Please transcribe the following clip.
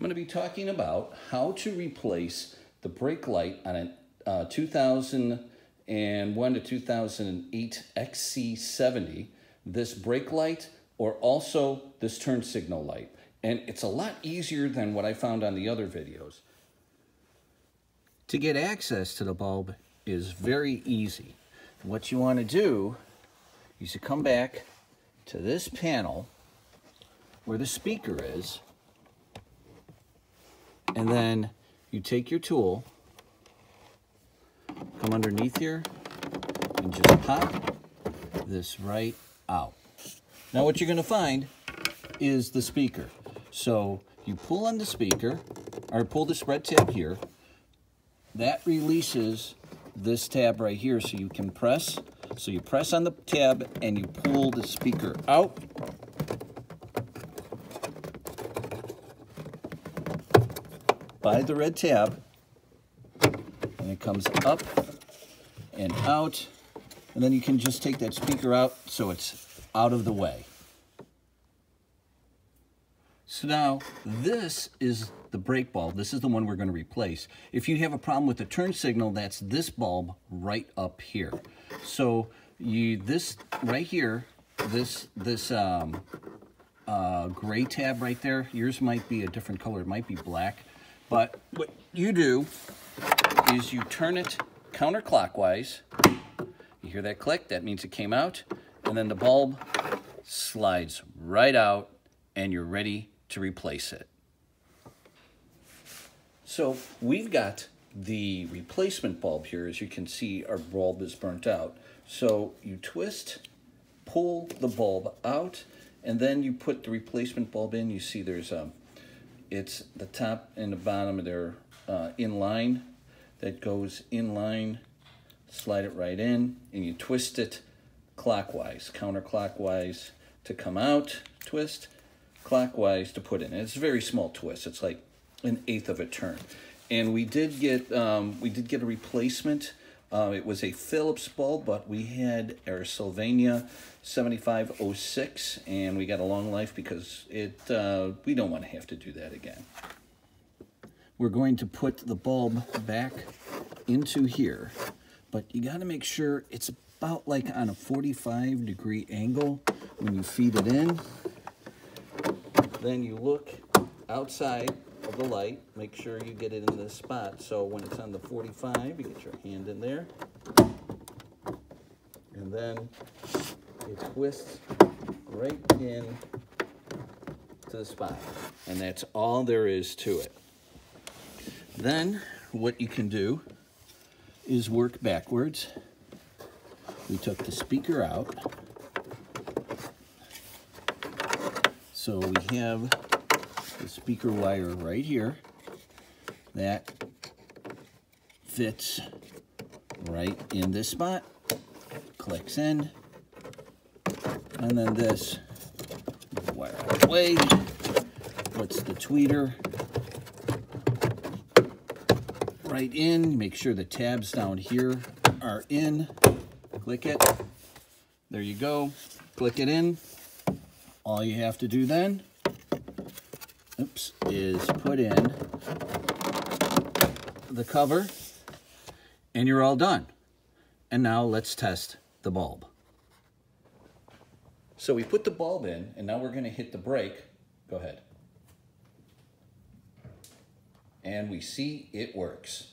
going to be talking about how to replace the brake light on a 2001 to 2008 XC-70, this brake light, or also this turn signal light. And it's a lot easier than what I found on the other videos. To get access to the bulb is very easy. What you want to do is you come back to this panel where the speaker is, and then you take your tool, come underneath here, and just pop this right out. Now what you're going to find is the speaker. So you pull on the speaker, or pull this red tab here. That releases this tab right here, so you can press. So you press on the tab and you pull the speaker out. By the red tab, and it comes up and out, and then you can just take that speaker out so it's out of the way. So now this is the brake bulb. This is the one we're going to replace. If you have a problem with the turn signal, that's this bulb right up here. So this right here, this gray tab right there, yours might be a different color. It might be black. But what you do is you turn it counterclockwise. You hear that click? That means it came out. And then the bulb slides right out and you're ready to replace it. So we've got the replacement bulb here. As you can see, our bulb is burnt out. So you twist, pull the bulb out, and then you put the replacement bulb in. You see there's it's the top and the bottom, they're in line. That goes in line, slide it right in, and you twist it clockwise, counterclockwise to come out, twist, clockwise to put in. And it's a very small twist. It's like 1/8 of a turn. And we did get a replacement. It was a Phillips bulb, but we had our Sylvania 7506, and we got a long life because we don't want to have to do that again. We're going to put the bulb back into here, but you got to make sure it's about like on a 45-degree angle when you feed it in. Then you look outside of the light, make sure you get it in this spot. So when it's on the 45, you get your hand in there, and then it twists right in to the spot. And that's all there is to it. Then what you can do is work backwards. We took the speaker out. So we have the speaker wire right here that fits right in this spot, clicks in, and then this wire out of the way, puts the tweeter right in, make sure the tabs down here are in, click it, there you go, click it in. All you have to do then, is put in the cover, and you're all done. And now let's test the bulb. So we put the bulb in, and now we're going to hit the brake. Go ahead. And we see it works.